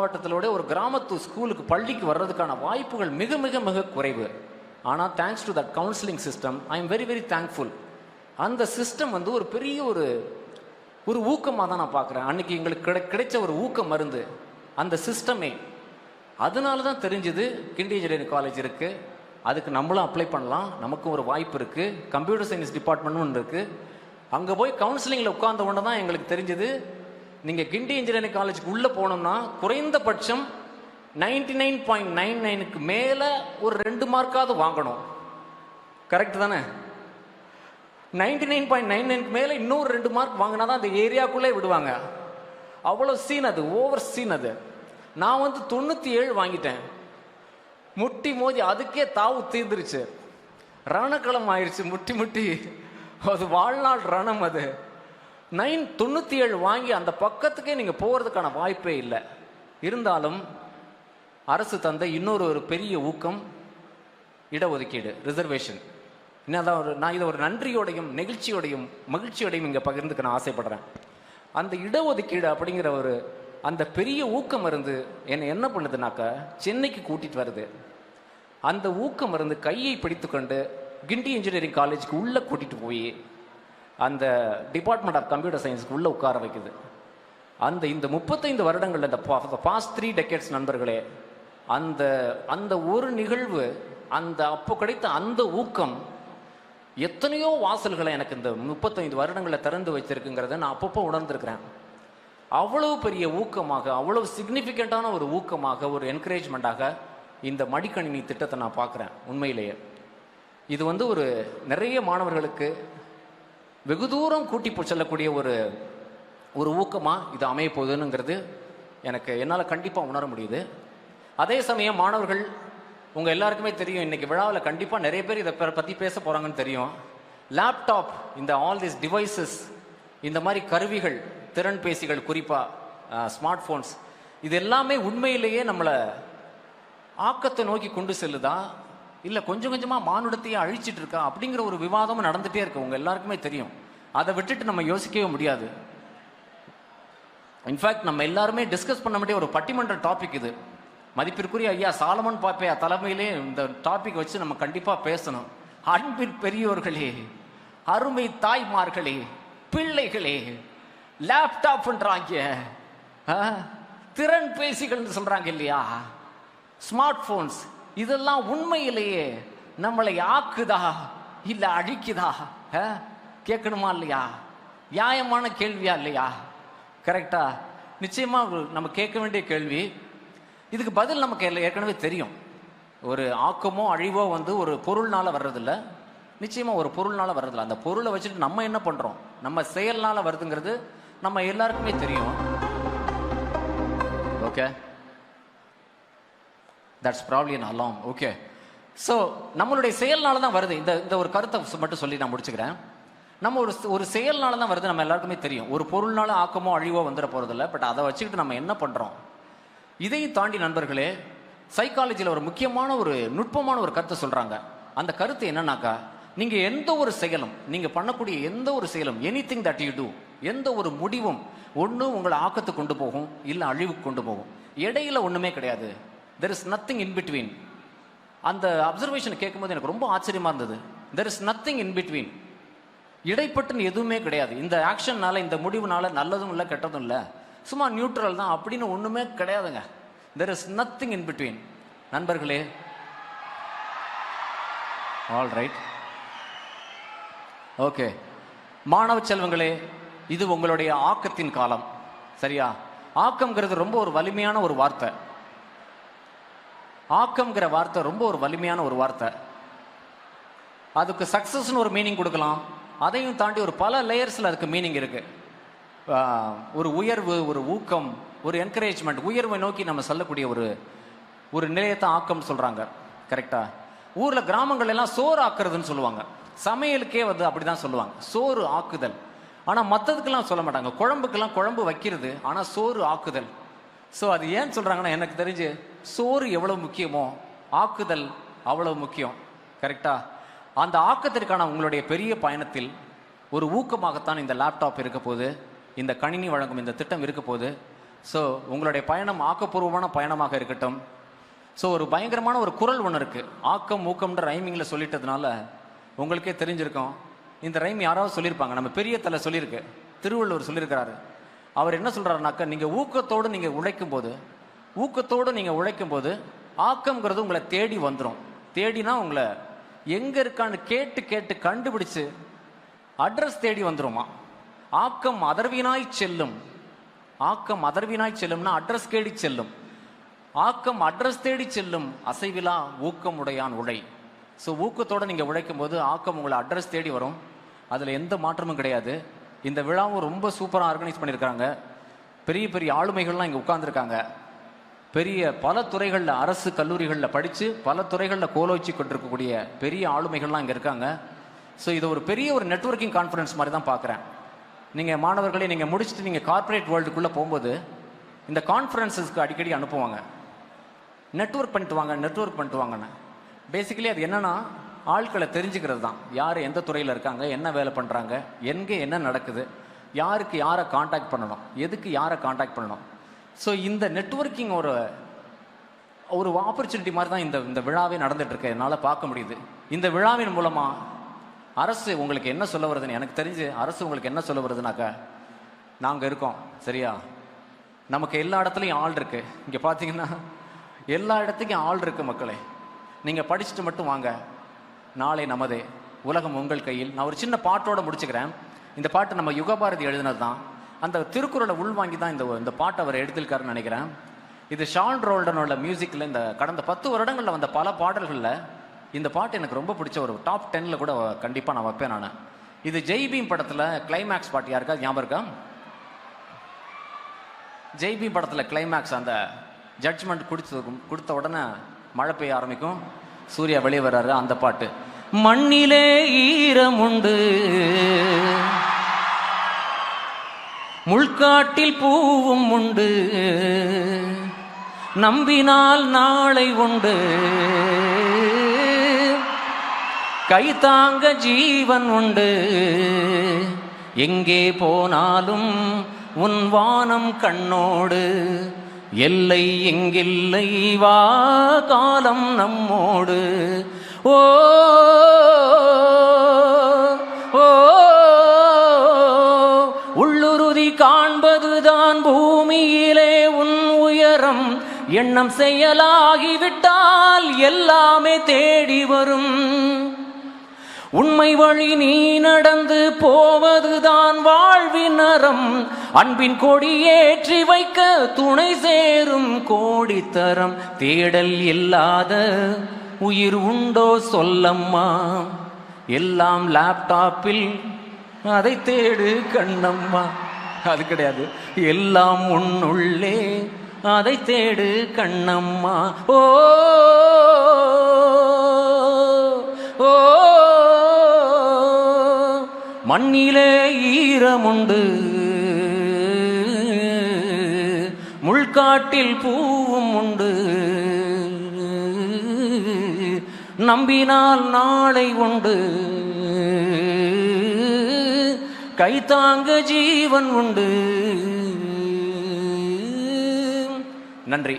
மாவட்டத்திலோட ஒரு கிராமத்து ஸ்கூலுக்கு பள்ளிக்கு வர்றதுக்கான வாய்ப்புகள் மிக மிக மிக குறைவு. ஆனால் thanks to that counselling system I am very very thankful. அந்த சிஸ்டம் வந்து ஒரு பெரிய ஒரு ஊக்கமாக தான் நான் பார்க்குறேன். அன்னைக்கு எங்களுக்கு கிடைச்ச ஒரு ஊக்க மருந்து அந்த சிஸ்டமே. அதனால தான் தெரிஞ்சது கிண்டி இன்ஜினியரிங் காலேஜ் இருக்குது, அதுக்கு நம்மளும் அப்ளை பண்ணலாம், நமக்கும் ஒரு வாய்ப்பு இருக்குது. கம்ப்யூட்டர் சயின்ஸ் டிபார்ட்மெண்ட்னு ஒன்று இருக்குது. அங்கே போய் கவுன்சிலிங்கில் உட்கார்ந்த உடனே தான் எங்களுக்கு தெரிஞ்சது, நீங்கள் கிண்டி இன்ஜினியரிங் காலேஜுக்கு உள்ளே போனோம்னா குறைந்தபட்சம் 99.99க்கு மேலே ஒரு 2 மார்க்காவது வாங்கணும். கரெக்ட் தானே? 99.99க்கு மேலே இன்னொரு 2 மார்க் வாங்கினா தான் அந்த ஏரியாக்குள்ளே விடுவாங்க. அவ்வளோ சீன் அது, ஓவர் சீன் அது. நான் வந்து 97 வாங்கிட்டேன். முட்டி மோதி அதுக்கே தாவு தீர்ந்துருச்சு, ரணக்களம் ஆயிடுச்சு. முட்டி முட்டி அது வாழ்நாள் ரணம். அது 97 வாங்கி அந்த பக்கத்துக்கே நீங்கள் போகிறதுக்கான வாய்ப்பே இல்லை. இருந்தாலும் அரசு தந்த இன்னொரு பெரிய ஊக்கம் இடஒதுக்கீடு, ரிசர்வேஷன். இன்னும் நான் இதை ஒரு நன்றியோடையும் நெகிழ்ச்சியோடையும் மகிழ்ச்சியோடையும் இங்கே பகிர்ந்துக்க நான் ஆசைப்படுறேன். அந்த இடஒதுக்கீடு அப்படிங்கிற அந்த பெரிய ஊக்க மருந்து என்னை என்ன பண்ணுதுனாக்கா சென்னைக்கு கூட்டிகிட்டு வருது. அந்த ஊக்க மருந்து கையை பிடித்து கொண்டு கிண்டி இன்ஜினியரிங் காலேஜுக்கு உள்ளே கூட்டிகிட்டு போய் அந்த டிபார்ட்மெண்ட் ஆஃப் கம்ப்யூட்டர் சயின்ஸுக்கு உள்ளே உட்கார வைக்குது. இந்த 35 வருடங்கள், இந்த பாஸ்ட் 3 டெக்கேட்ஸ் நண்பர்களே, அந்த ஒரு நிகழ்வு, அப்போ கிடைத்த அந்த ஊக்கம் எத்தனையோ வாசல்களை எனக்கு இந்த 35 வருடங்களை திறந்து வச்சிருக்குங்கிறத நான் அப்பப்போ உணர்ந்திருக்கிறேன். அவ்வளவு பெரிய ஊக்கமாக, அவ்வளவு சிக்னிஃபிகண்டான ஒரு ஊக்கமாக, ஒரு என்கரேஜ்மெண்ட்டாக இந்த மடிக்கணினி திட்டத்தை நான் பார்க்குறேன். உண்மையிலேயே இது வந்து நிறைய மாணவர்களுக்கு வெகு தூரம் கூட்டி செல்லக்கூடிய ஒரு ஊக்கமாக இது அமைய போகுதுங்கிறது என்னால் கண்டிப்பாக உணர முடியுது. அதே சமயம் மாணவர்கள், உங்கள் எல்லாருக்குமே தெரியும், இன்றைக்கி விழாவில் கண்டிப்பாக நிறைய பேர் இதை பற்றி பேச போகிறாங்கன்னு தெரியும். லேப்டாப், இந்த ஆல் திஸ் டிவைசஸ், இந்த மாதிரி கருவிகள், திறன் பேசிகள், குறிப்பாக ஸ்மார்ட் ஃபோன்ஸ், இது எல்லாமே உண்மையிலேயே நம்மளை ஆக்கத்தை நோக்கி கொண்டு செல்லுதா, இல்லை கொஞ்சம் கொஞ்சமாக மானுடத்தையே அழிச்சிட்டு இருக்கா அப்படிங்கிற ஒரு விவாதமும் நடந்துகிட்டே இருக்கு. உங்கள் எல்லாருக்குமே தெரியும். அதை விட்டுட்டு நம்ம யோசிக்கவே முடியாது. இன்ஃபேக்ட் நம்ம எல்லாருமே டிஸ்கஸ் பண்ண வேண்டிய ஒரு பட்டிமன்ற டாபிக் இது. மதிப்பிற்குரிய ஐயா சாலமன் பாப்பையா தலைமையிலே இந்த டாபிக் வச்சு நம்ம கண்டிப்பாக பேசணும். அன்பின் பெரியோர்களே, அருமை தாய்மார்களே, பிள்ளைகளே, லேப்டாப்ன்றாங்க, திறன் பேசிகள் சொல்றாங்க இல்லையா, ஸ்மார்ட் போன்ஸ், இதெல்லாம் உண்மையிலேயே நம்மளை ஆக்குதா இல்ல அழிக்குதா? கேட்கணுமா இல்லையா? நியாயமான கேள்வியா இல்லையா? கரெக்டா? நிச்சயமா நம்ம கேட்க வேண்டிய கேள்வி. இதுக்கு பதில் நமக்கு ஏற்கனவே தெரியும். ஒரு ஆக்கமோ அழிவோ ஒரு பொருள்னால வர்றதில்ல, நிச்சயமா ஒரு பொருள்னால வர்றதில்ல. அந்த பொருளை வச்சுட்டு நம்ம என்ன பண்றோம், நம்ம செயல்னால வருதுங்கிறது நம்ம எல்லாருக்குமே தெரியும். Okay, that's probably an alarm. Okay, so நம்மளுடைய செயல்னால தான் வருது. இந்த ஒரு கருத்தை மட்டும் சொல்லி நான் முடிச்சுக்கிறேன். நம்ம ஒரு செயல்னால தான் வருது, நம்ம எல்லாருக்குமே தெரியும். ஒரு பொருள்னால ஆக்கமோ அழிவோ வந்துட போறதில்ல. பட் அதை வச்சுக்கிட்டு நம்ம என்ன பண்றோம்? இதையும் தாண்டி நண்பர்களே, சைக்காலஜியில் ஒரு முக்கியமான ஒரு நுட்பமான ஒரு கருத்தை சொல்றாங்க. அந்த கருத்து என்னன்னாக்கா, நீங்க எந்த ஒரு செயலும், நீங்க பண்ணக்கூடிய எந்த ஒரு செயலும், எனிதிங் தட் யூ டூ, எந்த ஒரு முடிவும் ஒன்று உங்களை ஆக்கத்துக்கு கொண்டு போகும், இல்லை அழிவுக்கு கொண்டு போகும். இடையில ஒண்ணுமே கிடையாது. There is nothing in between. அந்த அப்சர்வேஷனை கேட்கும்போது எனக்கு ரொம்ப ஆச்சரியமா இருந்தது. There is nothing in between. இடைப்பட்டுன்னு எதுவுமே கிடையாது. இந்த ஆக்ஷன்னால, இந்த முடிவுனால நல்லதும் இல்லை கெட்டதும் இல்லை, சும்மா நியூட்ரல் தான் அப்படின்னு ஒண்ணுமே கிடையாதுங்க. There is nothing in between. நண்பர்களே, ஆல் ரைட், ஓகே, மாணவ செல்வங்களே, இது உங்களுடைய ஆக்கத்தின் காலம். சரியா? ஆக்கம்ங்கிறது ரொம்ப ஒரு வலிமையான ஒரு வார்த்தை. ஆக்கம்ங்கிற வார்த்தை ரொம்ப ஒரு வலிமையான ஒரு வார்த்தை. அதுக்கு சக்சஸ்னு ஒரு மீனிங் கொடுக்கலாம். அதையும் தாண்டி ஒரு பல லேயர்ஸ்ல அதுக்கு மீனிங் இருக்கு. ஒரு உயர்வு, ஒரு ஊக்கம், ஒரு என்கரேஜ்மெண்ட், உயர்வை நோக்கி நம்ம சொல்லக்கூடிய ஒரு நிலையத்தை ஆக்கம் சொல்றாங்க. கரெக்டா? ஊர்ல கிராமங்கள் எல்லாம் சோறு ஆக்குறதுன்னு சொல்லுவாங்க. சமையலுக்கே அப்படிதான் சொல்லுவாங்க, சோறு ஆக்குதல். ஆனா மற்றதுக்கெல்லாம் சொல்ல மாட்டாங்க. குழம்புக்கெல்லாம் குழம்பு வைக்கிறது, ஆனா சோறு ஆக்குதல். ஸோ அது ஏன் சொல்றாங்கன்னா, எனக்கு தெரிஞ்சு சோறு எவ்வளவு முக்கியமோ ஆக்குதல் அவ்வளவு முக்கியம். கரெக்டா? அந்த ஆக்கத்திற்கான உங்களுடைய பெரிய பயணத்தில் ஒரு ஊக்கமாகத்தான் இந்த லேப்டாப் இருக்க போது, இந்த கணினி வழங்கும் இந்த திட்டம் இருக்க போது. ஸோ உங்களுடைய பயணம் ஆக்கப்பூர்வமான பயணமாக இருக்கட்டும். ஸோ ஒரு பயங்கரமான ஒரு குரல் ஒன்று இருக்குது, ஆக்கம் ஊக்கம்ன்ற ரைமிங்கில் சொல்லிட்டதுனால உங்களுக்கே தெரிஞ்சிருக்கும். இந்த ரைம் யாராவது சொல்லியிருப்பாங்க, நம்ம பெரிய தலை சொல்லியிருக்கு, திருவள்ளுவர் சொல்லியிருக்கிறாரு. அவர் என்ன சொல்கிறாருனாக்கா, நீங்கள் ஊக்கத்தோடு நீங்கள் உழைக்கும் போது ஆக்கம்ங்கிறது உங்களை தேடி வந்துடும். தேடினா உங்களை எங்கே இருக்கான்னு கேட்டு கேட்டு கண்டுபிடிச்சு அட்ரஸ் தேடி வந்துருமா. ஆக்கம் அதர்வினாய் செல்லும்னா அட்ரஸ் தேடி செல்லும். ஆக்கம் அட்ரஸ் தேடி செல்லும், அசைவிலா ஊக்கம் உடையான் உழை. ஸோ ஊக்கத்தோடு நீங்கள் உழைக்கும் போது ஆக்கம் உங்களை அட்ரஸ் தேடி வரும். அதில் எந்த மாற்றமும் கிடையாது. இந்த விழாவும் ரொம்ப சூப்பராக ஆர்கனைஸ் பண்ணியிருக்காங்க. பெரிய பெரிய ஆளுமைகள்லாம் இங்கே உட்கார்ந்துருக்காங்க. பெரிய பல துறைகளில், அரசு கல்லூரிகளில் படித்து பல துறைகளில் கோலோச்சி கொண்டிருக்கக்கூடிய பெரிய ஆளுமைகள்லாம் இங்கே இருக்காங்க. ஸோ இது ஒரு பெரிய ஒரு நெட்வொர்க்கிங் கான்ஃபரன்ஸ் மாதிரி தான் பார்க்குறேன். நீங்கள் மாணவர்களே, நீங்கள் முடிச்சுட்டு நீங்கள் கார்ப்பரேட் வேர்ல்டுக்குள்ளே போகும்போது இந்த கான்ஃபரன்ஸஸ்க்கு அடிக்கடி அனுப்புவாங்க, நெட்வொர்க் பண்ணிட்டு வாங்கன்னு. பேசிக்கலி அது என்னென்னா ஆட்களை தெரிஞ்சுக்கிறது தான். யார் எந்த துறையில் இருக்காங்க, என்ன வேலை பண்ணுறாங்க, எங்கே என்ன நடக்குது, யாருக்கு யாரை காண்டாக்ட் பண்ணணும், எதுக்கு யாரை காண்டாக்ட் பண்ணணும். ஸோ இந்த நெட்வொர்க்கிங் ஒரு ஆப்பர்ச்சுனிட்டி மாதிரி தான் இந்த விழாவே நடந்துகிட்ருக்கு. என்னால் பார்க்க முடியுது. இந்த விழாவின் மூலமாக அரசு உங்களுக்கு என்ன சொல்ல வருதுன்னு எனக்கு தெரிஞ்சு, அரசு உங்களுக்கு என்ன சொல்ல வருதுனாக்கா, நாங்கள் இருக்கோம் சரியா, நமக்கு எல்லா இடத்துலையும் ஆள் இருக்குது. இங்கே பார்த்தீங்கன்னா எல்லா இடத்துக்கும் ஆள் இருக்குது. மக்களே, நீங்கள் படிச்சுட்டு மட்டும் வாங்க, நாளை நமதே, உலகம் உங்கள் கையில். நான் ஒரு சின்ன பாட்டோட முடிச்சுக்கிறேன். இந்த பாட்டு நம்ம யுகபாரதி எழுதினது தான். அந்த திருக்குறளை உள்வாங்கி தான் இந்த பாட்டை அவர் எடுத்திருக்காருன்னு நினைக்கிறேன். இது ஷான் ரோல்டனோட மியூசிக்கில் இந்த கடந்த 10 வருடங்களில் வந்த பல பாடல்களில் இந்த பாட்டு எனக்கு ரொம்ப பிடிச்ச ஒரு டாப் 10ல் கூட கண்டிப்பாக நான் வைப்பேன் நான். இது ஜெய் பீம் படத்தில் கிளைமேக்ஸ் பாட்டு, யாருக்கா ஞாபகம் இருக்கா? ஜெய் பீம் படத்தில் கிளைமேக்ஸ் அந்த ஜட்ஜ்மெண்ட் கொடுத்த உடனே மழை பெய்ய ஆரம்பிக்கும், சூர்யா வெளியே வர்றாரு, அந்த பாட்டு. மண்ணிலே ஈரம் உண்டு, முள்காட்டில் பூவும் உண்டு, நம்பினால் நாளை உண்டு, கைதாங்க ஜீவன் உண்டு, எங்கே போனாலும் உன் வானம் கண்ணோடு, எல்லை எங்கில்லை வா காலம் நம்மோடு. ஓ ஓ உள்ளுறுதி காண்பதுதான் பூமியிலே உன் உயரம். எண்ணம் செயலாகிவிட்டால் எல்லாமே தேடி வரும். உண்மை வழி நீ நடந்து போவதுதான் வாழ்வின் அறம். அன்பின் கொடி ஏற்றி வைக்க துணை சேரும் கோடித்தரம். தேடல் இல்லாத உயிர் உண்டோ சொல்லம்மா, எல்லாம் லேப்டாப்பில் அதை தேடு கண்ணம்மா. அது கிடையாது, எல்லாம் உன்னுள்ளே அதை தேடு கண்ணம்மா. ஓ ஓ மண்ணிலே ஈரமுண்டு, முள்காட்டில் பூவும் உண்டு, நம்பினால் நாளை உண்டு, கைதாங்க ஜீவன் உண்டு. நன்றி.